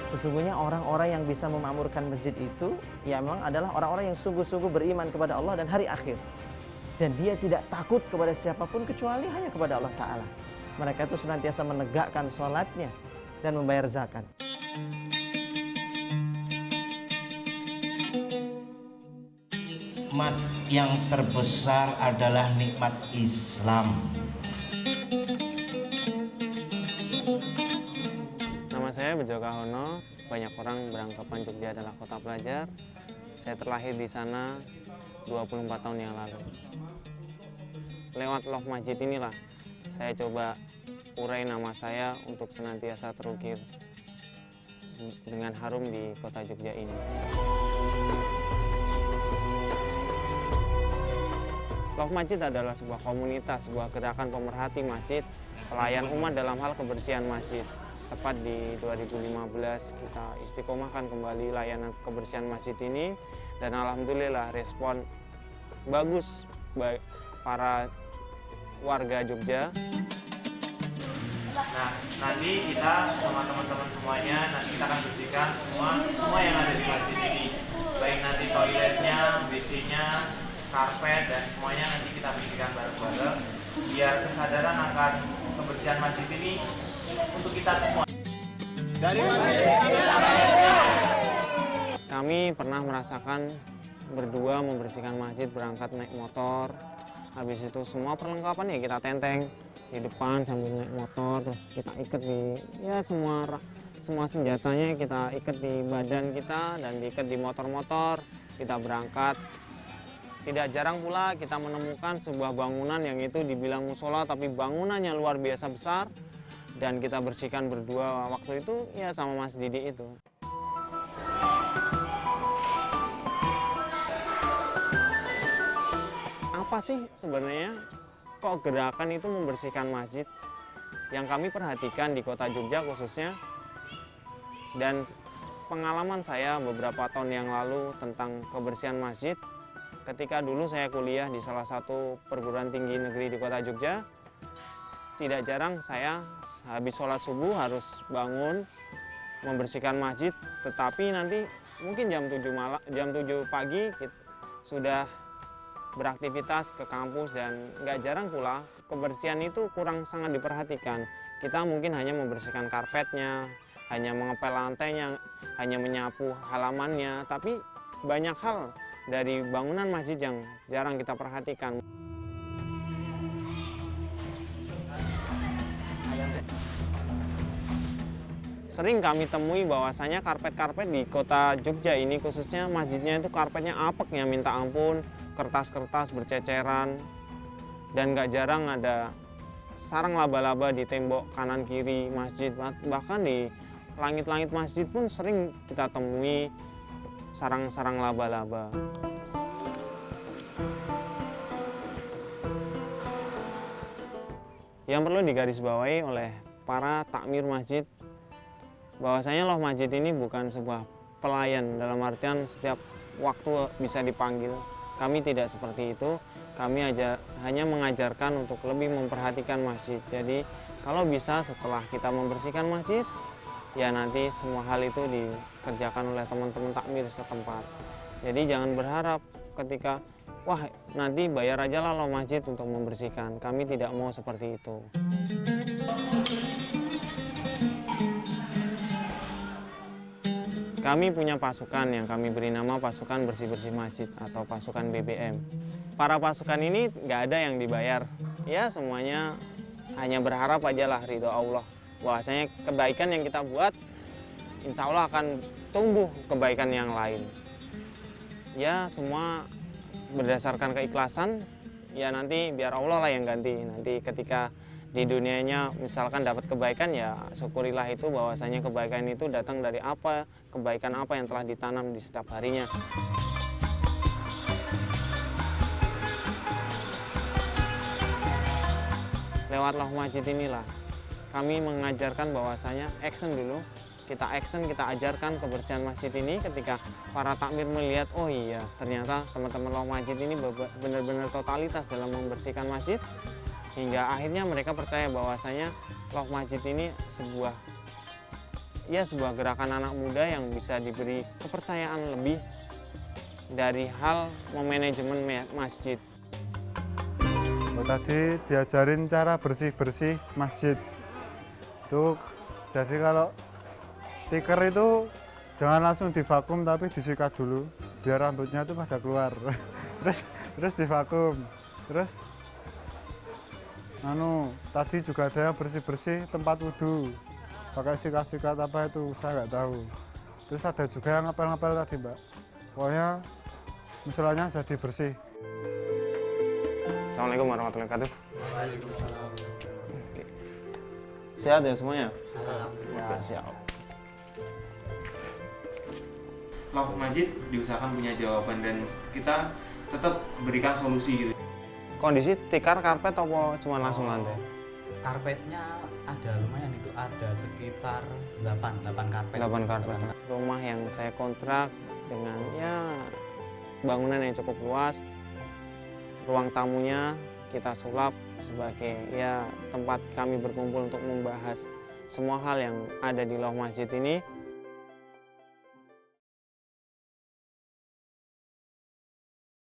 Sesungguhnya orang-orang yang bisa memakmurkan masjid itu ya memang adalah orang-orang yang sungguh-sungguh beriman kepada Allah dan hari akhir. Dan dia tidak takut kepada siapapun kecuali hanya kepada Allah Ta'ala. Mereka itu senantiasa menegakkan sholatnya dan membayar zakat. Nikmat yang terbesar adalah nikmat Islam. Nama saya Bejo Kahono. Banyak orang beranggapan Jogja adalah kota pelajar. Saya terlahir di sana 24 tahun yang lalu. Lewat Loh Masjid inilah saya coba urai nama saya untuk senantiasa terukir dengan harum di kota Jogja ini. Loh Masjid adalah sebuah komunitas, sebuah gerakan pemerhati masjid, pelayan umat dalam hal kebersihan masjid. Tepat di 2015 kita istiqomahkan kembali layanan kebersihan masjid ini dan alhamdulillah respon bagus baik para warga Jogja. Nah, nanti kita sama teman-teman semuanya nanti kita akan bersihkan semua yang ada di masjid ini. Baik nanti toiletnya, WC-nya, karpet dan semuanya nanti kita bersihkan bareng-bareng biar kesadaran akan kebersihan masjid ini untuk kita semua. Dari Kami pernah merasakan berdua membersihkan masjid, berangkat naik motor. Habis itu semua perlengkapan ya kita tenteng di depan sambil naik motor, terus kita ikat di semua senjatanya kita ikat di badan kita dan diikat di motor-motor. Kita berangkat. Tidak jarang pula kita menemukan sebuah bangunan yang itu dibilang musola tapi bangunannya luar biasa besar. Dan kita bersihkan berdua waktu itu ya sama Mas Didi itu. Apa sih sebenarnya kok gerakan itu membersihkan masjid? Yang kami perhatikan di kota Jogja khususnya, dan pengalaman saya beberapa tahun yang lalu tentang kebersihan masjid, ketika dulu saya kuliah di salah satu perguruan tinggi negeri di kota Jogja, tidak jarang saya habis sholat subuh harus bangun membersihkan masjid, tetapi nanti mungkin jam 7 pagi sudah beraktivitas ke kampus dan nggak jarang pula kebersihan itu kurang sangat diperhatikan. Kita mungkin hanya membersihkan karpetnya, hanya mengepel lantainya, hanya menyapu halamannya, tapi banyak hal dari bangunan masjid yang jarang kita perhatikan. Sering kami temui bahwasanya karpet-karpet di kota Jogja ini khususnya masjidnya itu karpetnya apeknya minta ampun, kertas-kertas berceceran, dan gak jarang ada sarang laba-laba di tembok kanan kiri masjid. Bahkan di langit-langit masjid pun sering kita temui sarang-sarang laba-laba. Yang perlu digarisbawahi oleh para takmir masjid bahwasanya Loh Masjid ini bukan sebuah pelayan dalam artian setiap waktu bisa dipanggil. Kami tidak seperti itu. Kami hanya mengajarkan untuk lebih memperhatikan masjid. Jadi kalau bisa setelah kita membersihkan masjid, ya nanti semua hal itu dikerjakan oleh teman-teman takmir setempat. Jadi jangan berharap ketika wah nanti bayar aja lah Loh Masjid untuk membersihkan. Kami tidak mau seperti itu. Kami punya pasukan yang kami beri nama pasukan bersih-bersih masjid atau pasukan BBM. Para pasukan ini nggak ada yang dibayar. Ya semuanya hanya berharap aja lah ridho Allah. Bahwasanya kebaikan yang kita buat insya Allah akan tumbuh kebaikan yang lain. Ya semua berdasarkan keikhlasan, ya nanti biar Allah lah yang ganti. Nanti ketika di dunianya misalkan dapat kebaikan ya syukurilah itu bahwasanya kebaikan itu datang dari kebaikan apa yang telah ditanam di setiap harinya. Lewat Loh Masjid inilah kami mengajarkan bahwasanya action dulu. Kita ajarkan kebersihan masjid ini ketika para takmir melihat, oh iya ternyata teman-teman Loh Masjid ini benar-benar totalitas dalam membersihkan masjid. hingga akhirnya mereka percaya bahwasanya Love Masjid ini sebuah gerakan anak muda yang bisa diberi kepercayaan lebih dari hal memanajemen masjid. Tadi diajarin cara bersih-bersih masjid. Jadi kalau tikar itu jangan langsung divakum tapi disikat dulu biar rambutnya itu pada keluar. terus divakum. Terus tadi juga ada yang bersih-bersih tempat wudhu. Pakai sikat-sikat apa itu saya nggak tahu. Terus ada juga yang ngapel-ngapel tadi, Mbak. Pokoknya musolanya jadi bersih. Assalamualaikum warahmatullahi wabarakatuh. Sehat ya semuanya? Ya, siap. Love Masjid diusahakan punya jawaban dan kita tetap berikan solusi gitu. Kondisi tikar karpet apa cuma langsung lantai? Karpetnya ada lumayan, itu ada sekitar 8 karpet. 8 karpet. Rumah yang saya kontrak dengan bangunan yang cukup luas. Ruang tamunya kita sulap sebagai tempat kami berkumpul untuk membahas semua hal yang ada di Love Masjid ini.